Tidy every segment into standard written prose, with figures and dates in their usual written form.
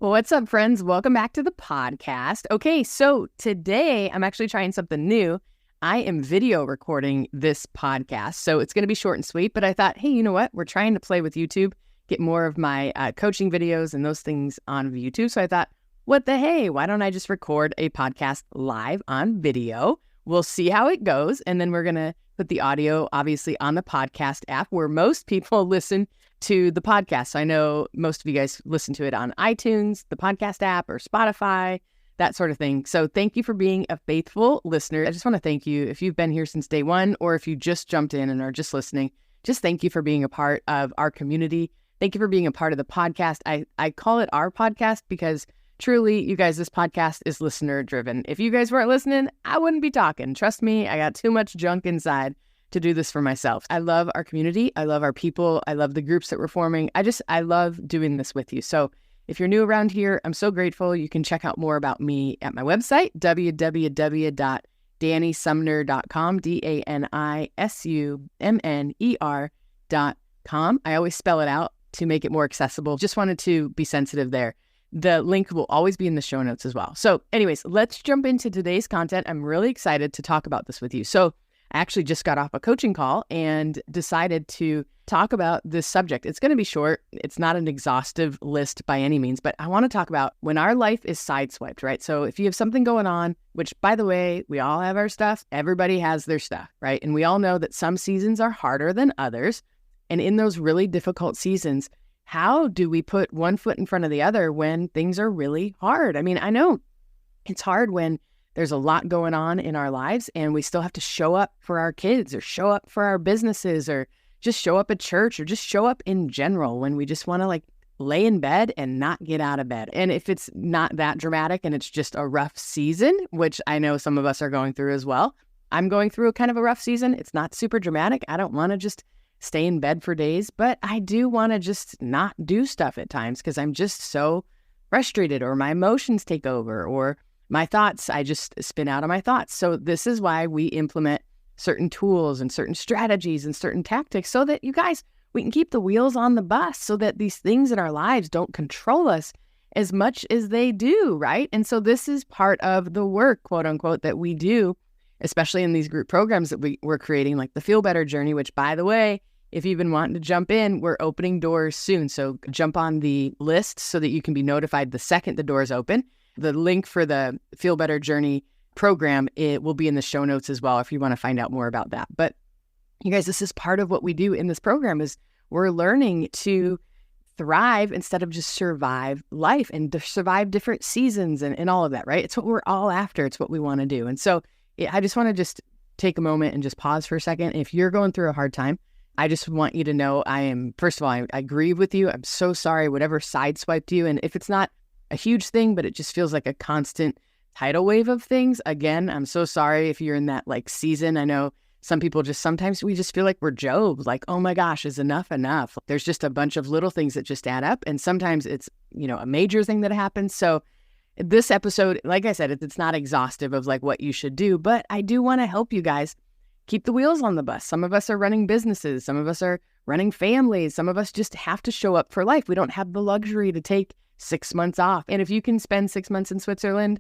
Well, what's up, friends? Welcome back to the podcast. Okay, so today I'm actually trying something new. I am video recording this podcast, so it's going to be short and sweet, but I thought, hey, you know what? We're trying to play with YouTube, get more of my coaching videos and those things on YouTube. So I thought, what the hey? Why don't I just record a podcast live on video? We'll see how it goes, and then we're going to put the audio, obviously, on the podcast app where most people listen to the podcast. So I know most of you guys listen to it on iTunes, the podcast app, or Spotify, that sort of thing. So thank you for being a faithful listener. I just want to thank you if you've been here since day one, or if you just jumped in and are just listening. Just thank you for being a part of our community. Thank you for being a part of the podcast. I call it our podcast because truly, you guys, this podcast is listener driven. If you guys weren't listening, I wouldn't be talking. Trust me, I got too much junk inside to do this for myself. I love our community. I love our people. I love the groups that we're forming. I love doing this with you. So if you're new around here, I'm so grateful. You can check out more about me at my website, www.danisumner.com, DANISUMNER.com. I always spell it out to make it more accessible. Just wanted to be sensitive there. The link will always be in the show notes as well. So anyways, let's jump into today's content. I'm really excited to talk about this with you. So I actually just got off a coaching call and decided to talk about this subject. It's going to be short. It's not an exhaustive list by any means, but I want to talk about when our life is sideswiped, right? So if you have something going on, which by the way, we all have our stuff, everybody has their stuff, right? And we all know that some seasons are harder than others. And in those really difficult seasons, how do we put one foot in front of the other when things are really hard? I mean, I know it's hard when there's a lot going on in our lives and we still have to show up for our kids or show up for our businesses or just show up at church or just show up in general when we just want to lay in bed and not get out of bed. And if it's not that dramatic and it's just a rough season, which I know some of us are going through as well. I'm going through a kind of a rough season. It's not super dramatic. I don't want to just stay in bed for days, but I do want to just not do stuff at times because I'm just so frustrated or my emotions take over or my thoughts, I just spin out of my thoughts. So this is why we implement certain tools and certain strategies and certain tactics so that you guys, we can keep the wheels on the bus so that these things in our lives don't control us as much as they do, right? And so this is part of the work, quote unquote, that we do, especially in these group programs that we're creating, like the Feel Better Journey, which by the way, if you've been wanting to jump in, we're opening doors soon. So jump on the list so that you can be notified the second the doors open. The link for the Feel Better Journey program, it will be in the show notes as well if you want to find out more about that. But you guys, this is part of what we do in this program is we're learning to thrive instead of just survive life and to survive different seasons and all of that, right? It's what we're all after. It's what we want to do. And so I just want to just take a moment and just pause for a second. If you're going through a hard time, I just want you to know first of all, I grieve with you. I'm so sorry, whatever sideswiped you. And if it's not a huge thing, but it just feels like a constant tidal wave of things. Again, I'm so sorry if you're in that season. I know some people sometimes we just feel like we're Job, like, oh my gosh, is enough enough? There's just a bunch of little things that just add up. And sometimes it's, a major thing that happens. So this episode, like I said, it's not exhaustive of what you should do, but I do want to help you guys keep the wheels on the bus. Some of us are running businesses. Some of us are running families. Some of us just have to show up for life. We don't have the luxury to take 6 months off. And if you can spend 6 months in Switzerland,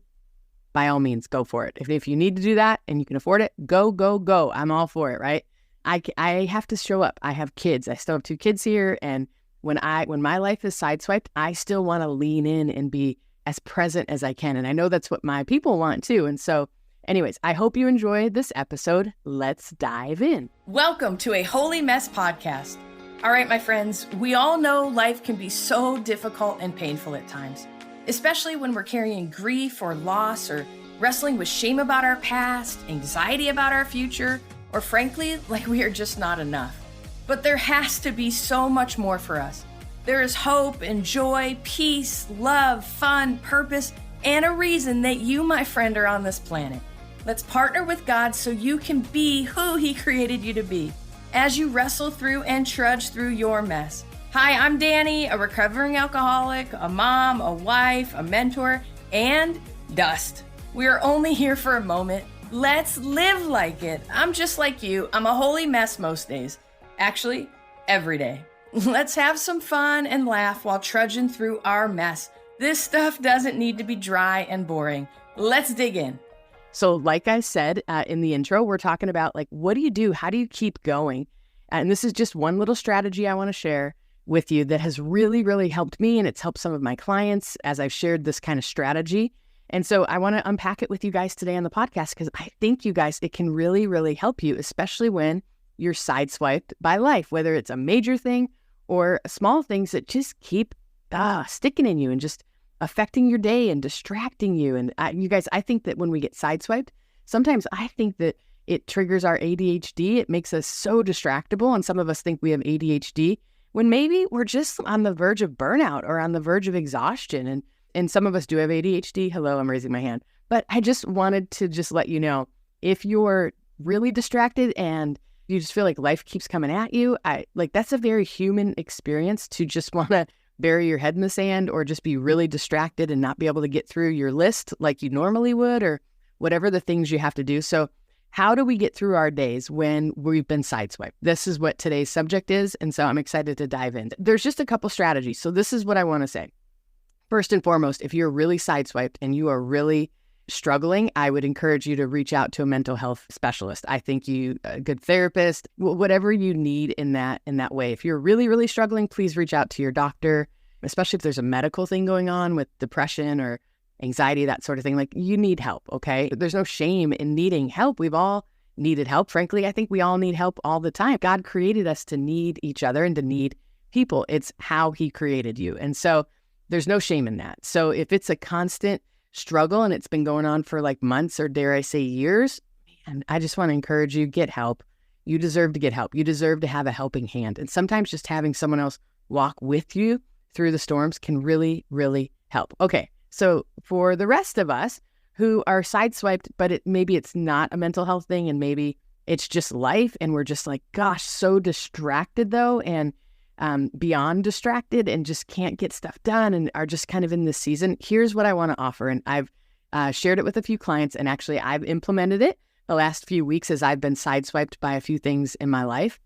by all means, go for it. If you need to do that and you can afford it, go, go, go. I'm all for it, right? I have to show up. I have kids. I still have 2 kids here. And when my life is sideswiped, I still want to lean in and be as present as I can. And I know that's what my people want too. And so anyways, I hope you enjoyed this episode. Let's dive in. Welcome to a Holy Mess podcast. All right, my friends, we all know life can be so difficult and painful at times, especially when we're carrying grief or loss or wrestling with shame about our past, anxiety about our future, or frankly, like we are just not enough. But there has to be so much more for us. There is hope and joy, peace, love, fun, purpose, and a reason that you, my friend, are on this planet. Let's partner with God so you can be who He created you to be as you wrestle through and trudge through your mess. Hi, I'm Dani, a recovering alcoholic, a mom, a wife, a mentor, and dust. We are only here for a moment. Let's live like it. I'm just like you. I'm a holy mess most days. Actually, every day. Let's have some fun and laugh while trudging through our mess. This stuff doesn't need to be dry and boring. Let's dig in. So like I said in the intro, we're talking about like, what do you do? How do you keep going? And this is just one little strategy I want to share with you that has really, really helped me. And it's helped some of my clients as I've shared this kind of strategy. And so I want to unpack it with you guys today on the podcast because I think you guys, it can really, really help you, especially when you're sideswiped by life, whether it's a major thing or small things that just keep sticking in you and just affecting your day and distracting you. And you guys, I think that when we get sideswiped, sometimes I think that it triggers our ADHD. It makes us so distractible. And some of us think we have ADHD when maybe we're just on the verge of burnout or on the verge of exhaustion. And some of us do have ADHD. Hello, I'm raising my hand. But I just wanted to just let you know, if you're really distracted and you just feel like life keeps coming at you, that's a very human experience to just want to bury your head in the sand or just be really distracted and not be able to get through your list like you normally would or whatever the things you have to do. So how do we get through our days when we've been sideswiped? This is what today's subject is. And so I'm excited to dive in. There's just a couple strategies. So this is what I want to say. First and foremost, if you're really sideswiped and you are really struggling, I would encourage you to reach out to a mental health specialist. I think a good therapist, whatever you need in that way. If you're really, really struggling, please reach out to your doctor, especially if there's a medical thing going on with depression or anxiety, that sort of thing. Like, you need help, okay? There's no shame in needing help. We've all needed help. Frankly, I think we all need help all the time. God created us to need each other and to need people. It's how he created you. And so there's no shame in that. So if it's a constant struggle and it's been going on for like months or dare I say years, man, I just want to encourage you, get help. You deserve to get help. You deserve to have a helping hand. And sometimes just having someone else walk with you through the storms can really, really help. Okay, so for the rest of us who are sideswiped, but maybe it's not a mental health thing and maybe it's just life and we're just like, gosh, so distracted though, and beyond distracted and just can't get stuff done and are just kind of in this season, here's what I want to offer. And I've shared it with a few clients, and actually I've implemented it the last few weeks as I've been sideswiped by a few things in my life.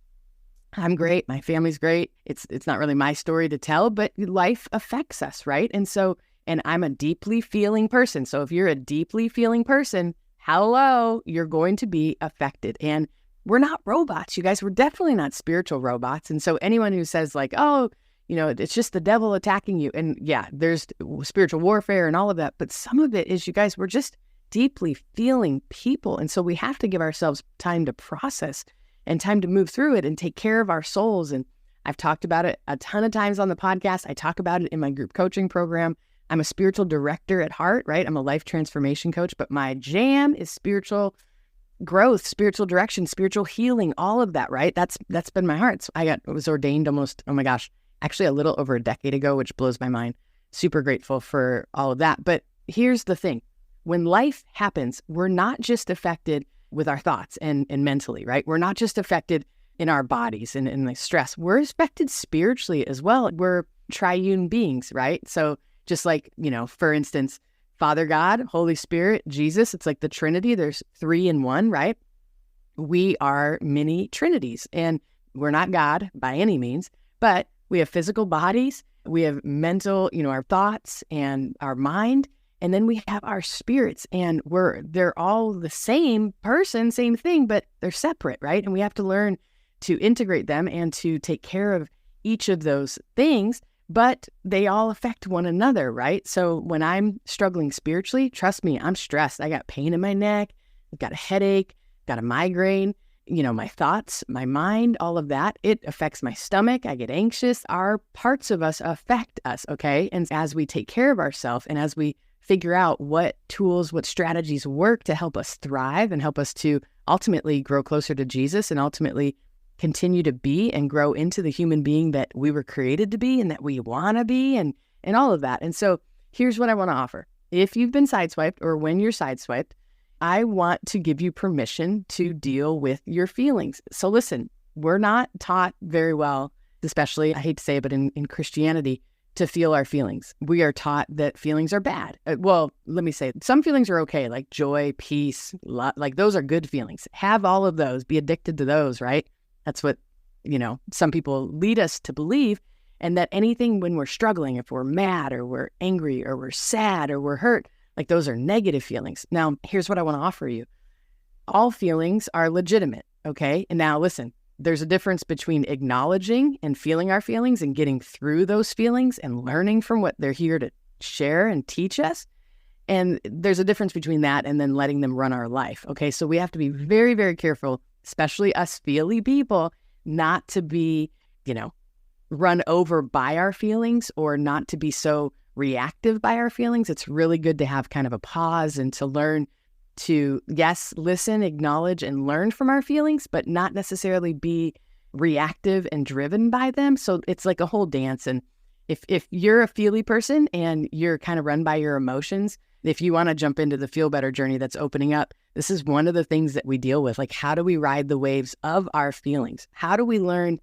I'm great. My family's great. It's not really my story to tell, but life affects us, right? And I'm a deeply feeling person. So if you're a deeply feeling person, hello, you're going to be affected. And we're not robots, you guys. We're definitely not spiritual robots. And so anyone who says like, oh, it's just the devil attacking you. And yeah, there's spiritual warfare and all of that. But some of it is, you guys, we're just deeply feeling people. And so we have to give ourselves time to process and time to move through it and take care of our souls. And I've talked about it a ton of times on the podcast. I talk about it in my group coaching program. I'm a spiritual director at heart, right? I'm a life transformation coach, but my jam is spiritual growth, spiritual direction, spiritual healing, all of that, right? That's been my heart. So I was ordained almost, oh my gosh, actually a little over a decade ago, which blows my mind. Super grateful for all of that. But here's the thing. When life happens, we're not just affected with our thoughts and mentally, right? We're not just affected in our bodies and in the stress. We're affected spiritually as well. We're triune beings, right? So just like, for instance, Father God, Holy Spirit, Jesus, it's like the Trinity. There's 3 in 1, right? We are many trinities, and we're not God by any means, but we have physical bodies, we have mental, our thoughts and our mind, and then we have our spirits, and they're all the same person, same thing, but they're separate, right? And we have to learn to integrate them and to take care of each of those things, but they all affect one another, right? So when I'm struggling spiritually, trust me, I'm stressed. I got pain in my neck, I've got a headache, got a migraine, my thoughts, my mind, all of that. It affects my stomach. I get anxious. Our parts of us affect us, okay? And as we take care of ourselves and as we figure out what tools, what strategies work to help us thrive and help us to ultimately grow closer to Jesus and ultimately continue to be and grow into the human being that we were created to be and that we want to be and all of that. And so here's what I want to offer. If you've been sideswiped or when you're sideswiped, I want to give you permission to deal with your feelings. So listen, we're not taught very well, especially, I hate to say it, but in Christianity, to feel our feelings. We are taught that feelings are bad. Well, let me say, some feelings are okay, like joy, peace, love, like those are good feelings. Have all of those, be addicted to those, right? That's what, some people lead us to believe. And that anything when we're struggling, if we're mad or we're angry or we're sad or we're hurt, like those are negative feelings. Now, here's what I want to offer you. All feelings are legitimate, okay? And now listen, there's a difference between acknowledging and feeling our feelings and getting through those feelings and learning from what they're here to share and teach us. And there's a difference between that and then letting them run our life, okay? So we have to be very, very careful, especially us feely people, not to be, run over by our feelings or not to be so reactive by our feelings. It's really good to have kind of a pause and to learn to, yes, listen, acknowledge, and learn from our feelings, but not necessarily be reactive and driven by them. So it's like a whole dance. And if you're a feely person and you're kind of run by your emotions, if you want to jump into the feel better journey that's opening up, this is one of the things that we deal with. Like, how do we ride the waves of our feelings? How do we learn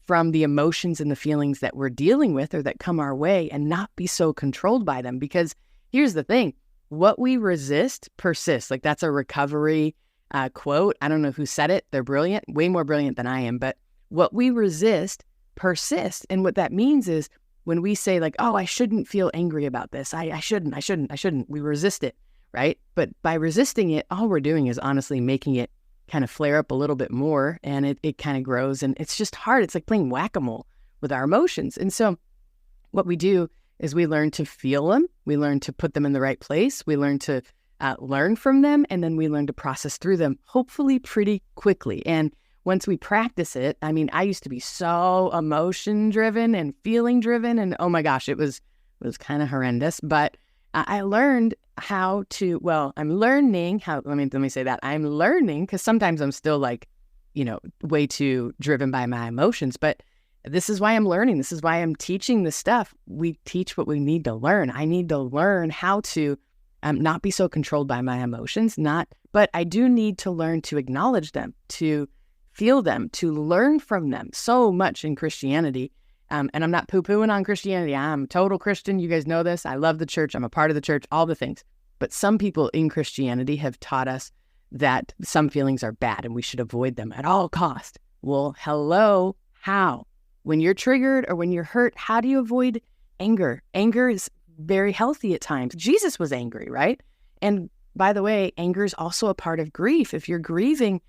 from the emotions and the feelings that we're dealing with or that come our way and not be so controlled by them? Because here's the thing, what we resist persists. Like, that's a recovery quote. I don't know who said it. They're brilliant, way more brilliant than I am. But what we resist persists. And what that means is when we say like, oh, I shouldn't feel angry about this. I shouldn't. We resist it, right? But by resisting it, all we're doing is honestly making it kind of flare up a little bit more, and it kind of grows, and it's just hard. It's like playing whack-a-mole with our emotions. And so what we do is we learn to feel them, we learn to put them in the right place, we learn to learn from them, and then we learn to process through them, hopefully pretty quickly. And once we practice it, I mean, I used to be so emotion-driven and feeling-driven, and oh my gosh, it was kind of horrendous, but I learned how to, I'm learning how, let me say that. I'm learning, because sometimes I'm still like, way too driven by my emotions, but this is why I'm learning. This is why I'm teaching this stuff. We teach what we need to learn. I need to learn how to not be so controlled by my emotions, but I do need to learn to acknowledge them, to feel them, to learn from them. So much in Christianity. And I'm not poo-pooing on Christianity. I'm a total Christian. You guys know this. I love the church. I'm a part of the church, all the things. But some people in Christianity have taught us that some feelings are bad and we should avoid them at all cost. Well, hello, how? When you're triggered or when you're hurt, how do you avoid anger? Anger is very healthy at times. Jesus was angry, right? And by the way, anger is also a part of grief. If you're grieving,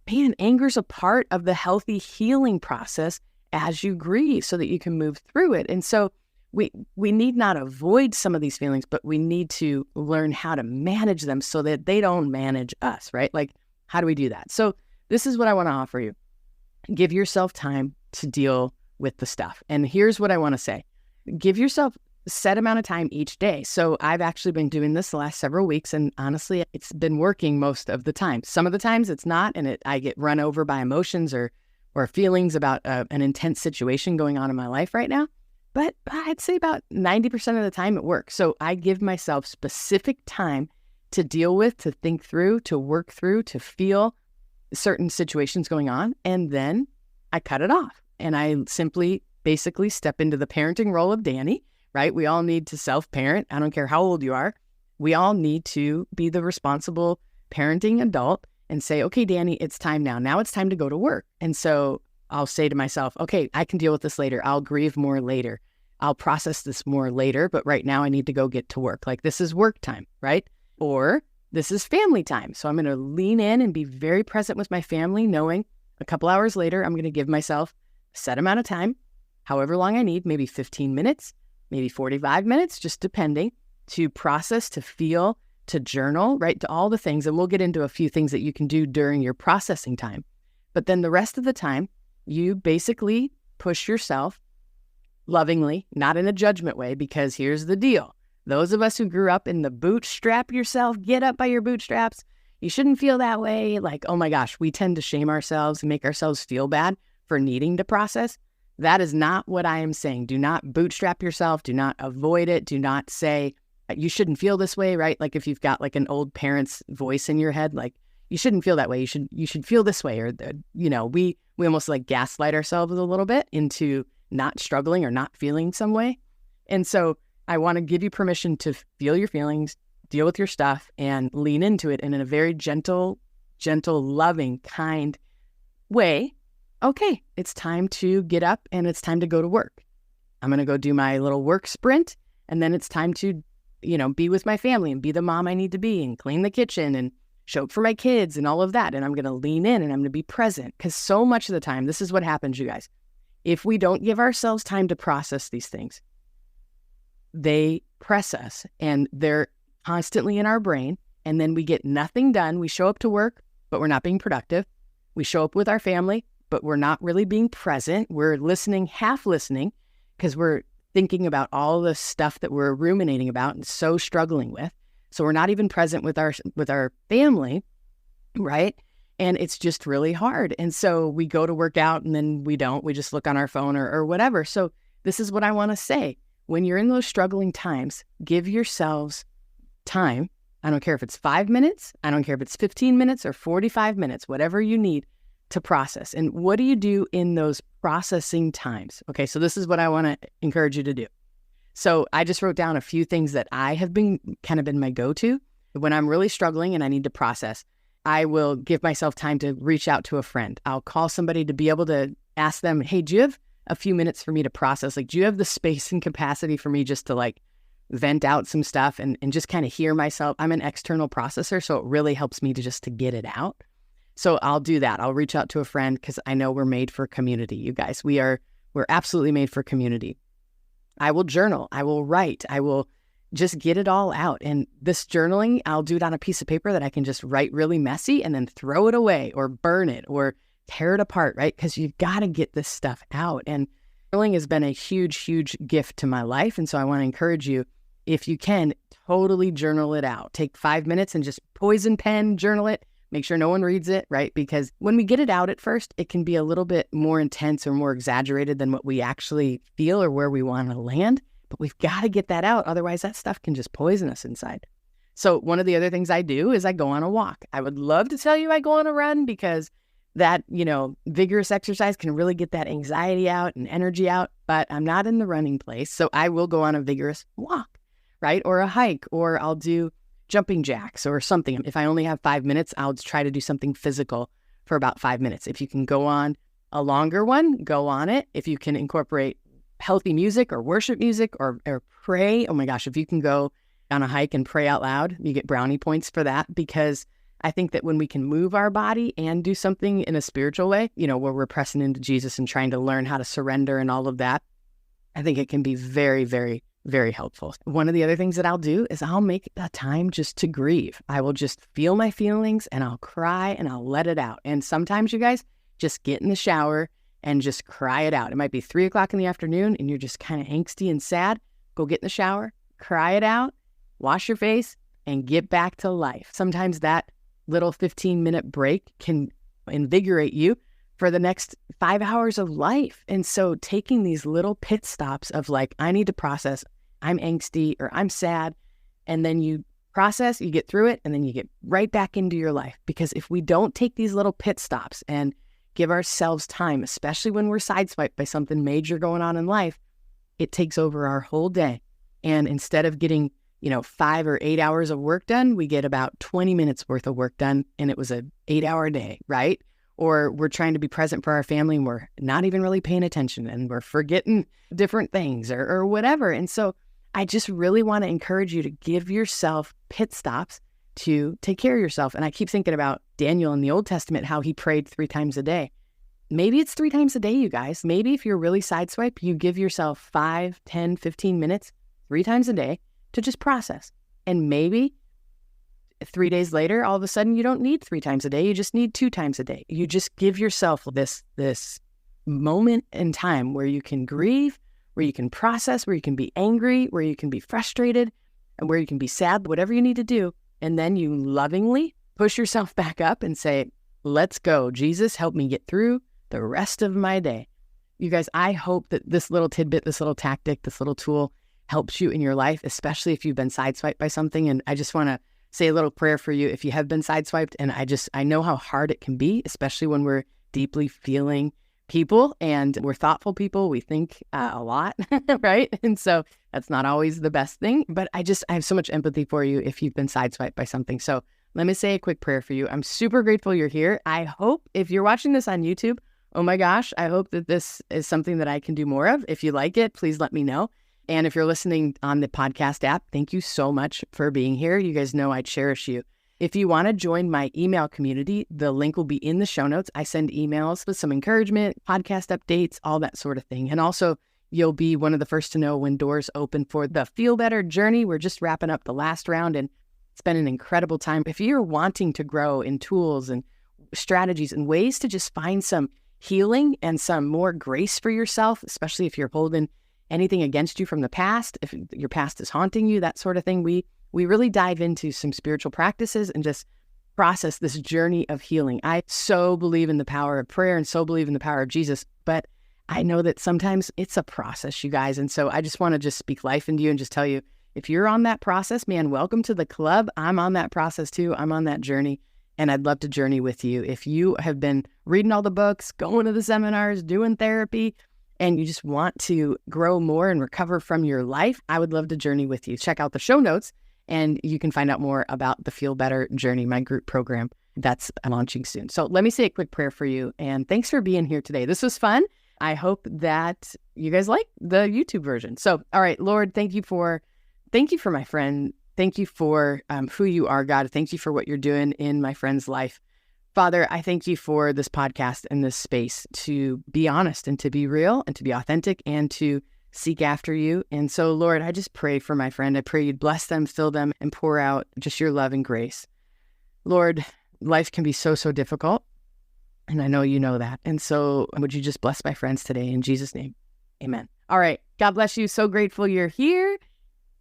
man, anger is a part of the healthy healing process as you grieve so that you can move through it. And so we need not avoid some of these feelings, but we need to learn how to manage them so that they don't manage us, right? Like, how do we do that? So this is what I want to offer you. Give yourself time to deal with the stuff. And here's what I want to say. Give yourself a set amount of time each day. So I've actually been doing this the last several weeks, and honestly, it's been working most of the time. Some of the times it's not, and I get run over by emotions or feelings about an intense situation going on in my life right now. But I'd say about 90% of the time it works. So I give myself specific time to deal with, to think through, to work through, to feel certain situations going on. And then I cut it off. And I simply basically step into the parenting role of Dani, right? We all need to self-parent. I don't care how old you are. We all need to be the responsible parenting adult and say, okay, Dani, it's time now. Now it's time to go to work. And so I'll say to myself, okay, I can deal with this later. I'll grieve more later. I'll process this more later. But right now I need to go get to work. Like, this is work time, right? Or this is family time. So I'm going to lean in and be very present with my family, knowing a couple hours later, I'm going to give myself a set amount of time, however long I need, maybe 15 minutes, maybe 45 minutes, just depending, to process, to feel, to journal, right? To all the things. And we'll get into a few things that you can do during your processing time. But then the rest of the time, you basically push yourself lovingly, not in a judgment way, because here's the deal. Those of us who grew up in the bootstrap yourself, get up by your bootstraps, you shouldn't feel that way. Like, oh my gosh, we tend to shame ourselves and make ourselves feel bad for needing to process. That is not what I am saying. Do not bootstrap yourself. Do not avoid it. Do not say, you shouldn't feel this way, right? Like if you've got like an old parent's voice in your head, like you shouldn't feel that way. You should feel this way. Or, we almost like gaslight ourselves a little bit into not struggling or not feeling some way. And so I want to give you permission to feel your feelings, deal with your stuff, and lean into it. And in a very gentle, loving, kind way, okay, it's time to get up and it's time to go to work. I'm going to go do my little work sprint. And then it's time to, be with my family and be the mom I need to be and clean the kitchen and show up for my kids and all of that. And I'm going to lean in and I'm going to be present, because so much of the time, this is what happens, you guys. If we don't give ourselves time to process these things, they press us and they're constantly in our brain. And then we get nothing done. We show up to work, but we're not being productive. We show up with our family, but we're not really being present. We're listening, half listening, because we're thinking about all the stuff that we're ruminating about and so struggling with. So we're not even present with our family, right? And it's just really hard. And so we go to work out and then we don't. We just look on our phone or whatever. So this is what I want to say. When you're in those struggling times, give yourselves time. I don't care if it's 5 minutes. I don't care if it's 15 minutes or 45 minutes, whatever you need to process. And what do you do in those processing times? Okay, so this is what I want to encourage you to do. So I just wrote down a few things that I have been kind of been my go-to when I'm really struggling and I need to process. I will give myself time to reach out to a friend. I'll call somebody to be able to ask them, hey, do you have a few minutes for me to process? Like, do you have the space and capacity for me just to vent out some stuff and just kind of hear myself? I'm an external processor, so it really helps me to get it out. So I'll do that. I'll reach out to a friend, because I know we're made for community, you guys. We're absolutely made for community. I will journal. I will write. I will just get it all out. And this journaling, I'll do it on a piece of paper that I can just write really messy and then throw it away or burn it or tear it apart, right? Because you've got to get this stuff out. And journaling has been a huge, huge gift to my life. And so I want to encourage you, if you can, totally journal it out. Take 5 minutes and just poison pen, journal it. Make sure no one reads it, right? Because when we get it out at first, it can be a little bit more intense or more exaggerated than what we actually feel or where we want to land. But we've got to get that out. Otherwise, that stuff can just poison us inside. So one of the other things I do is I go on a walk. I would love to tell you I go on a run, because that, vigorous exercise can really get that anxiety out and energy out. But I'm not in the running place. So I will go on a vigorous walk, right? Or a hike, or I'll do jumping jacks or something. If I only have 5 minutes, I'll try to do something physical for about 5 minutes. If you can go on a longer one, go on it. If you can incorporate healthy music or worship music or pray, oh my gosh, if you can go on a hike and pray out loud, you get brownie points for that. Because I think that when we can move our body and do something in a spiritual way, where we're pressing into Jesus and trying to learn how to surrender and all of that, I think it can be very, very, very helpful. One of the other things that I'll do is I'll make a time just to grieve. I will just feel my feelings and I'll cry and I'll let it out. And sometimes, you guys, just get in the shower and just cry it out. It might be 3 o'clock in the afternoon and you're just kind of angsty and sad. Go get in the shower, cry it out, wash your face, and get back to life. Sometimes that little 15-minute break can invigorate you for the next 5 hours of life. And so taking these little pit stops of I need to process, I'm angsty or I'm sad, and then you process, you get through it, and then you get right back into your life. Because if we don't take these little pit stops and give ourselves time, especially when we're sideswiped by something major going on in life, it takes over our whole day. And instead of getting 5 or 8 hours of work done, we get about 20 minutes worth of work done, and it was an 8-hour day, right? Or we're trying to be present for our family and we're not even really paying attention and we're forgetting different things or whatever. And so I just really want to encourage you to give yourself pit stops to take care of yourself. And I keep thinking about Daniel in the Old Testament, how he prayed 3 times a day. Maybe it's 3 times a day, you guys. Maybe if you're really sideswiped, you give yourself 5, 10, 15 minutes, 3 times a day to just process. And maybe 3 days later, all of a sudden, you don't need 3 times a day. You just need 2 times a day. You just give yourself this moment in time where you can grieve, where you can process, where you can be angry, where you can be frustrated, and where you can be sad, whatever you need to do. And then you lovingly push yourself back up and say, let's go. Jesus, help me get through the rest of my day. You guys, I hope that this little tidbit, this little tactic, this little tool helps you in your life, especially if you've been sideswiped by something. And I just want to say a little prayer for you if you have been sideswiped. And I know how hard it can be, especially when we're deeply feeling people and we're thoughtful people. We think a lot, right? And so that's not always the best thing. But I have so much empathy for you if you've been sideswiped by something. So let me say a quick prayer for you. I'm super grateful you're here. I hope if you're watching this on YouTube oh my gosh, I hope that this is something that I can do more of. If you like it, please let me know. And if you're listening on the podcast app, thank you so much for being here. You guys know I cherish you. If you want to join my email community, the link will be in the show notes. I send emails with some encouragement, podcast updates, all that sort of thing. And also, you'll be one of the first to know when doors open for the Feel Better journey. We're just wrapping up the last round, and it's been an incredible time. If you're wanting to grow in tools and strategies and ways to just find some healing and some more grace for yourself, especially if you're holding anything against you from the past, if your past is haunting you, that sort of thing, we really dive into some spiritual practices and just process this journey of healing. I so believe in the power of prayer and so believe in the power of Jesus, but I know that sometimes it's a process, you guys. And so I just want to just speak life into you and just tell you, if you're on that process, man, welcome to the club. I'm on that process too. I'm on that journey, and I'd love to journey with you. If you have been reading all the books, going to the seminars, doing therapy, and you just want to grow more and recover from your life, I would love to journey with you. Check out the show notes, and you can find out more about the Feel Better Journey, my group program that's launching soon. So let me say a quick prayer for you, and thanks for being here today. This was fun. I hope that you guys like the YouTube version. So, all right, Lord, thank you for my friend. Thank you for who you are, God. Thank you for what you're doing in my friend's life. Father, I thank you for this podcast and this space to be honest and to be real and to be authentic and to seek after you. And so, Lord, I just pray for my friend. I pray you'd bless them, fill them, and pour out just your love and grace. Lord, life can be so difficult, and I know you know that. And so would you just bless my friends today in Jesus' name? Amen. All right. God bless you. So grateful you're here.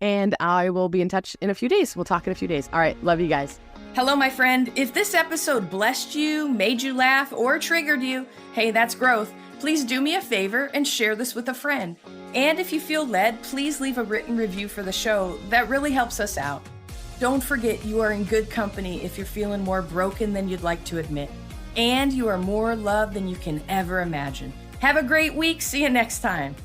And I will be in touch in a few days. We'll talk in a few days. All right. Love you guys. Hello, my friend. If this episode blessed you, made you laugh, or triggered you, hey, that's growth. Please do me a favor and share this with a friend. And if you feel led, please leave a written review for the show. That really helps us out. Don't forget you are in good company if you're feeling more broken than you'd like to admit. And you are more loved than you can ever imagine. Have a great week. See you next time.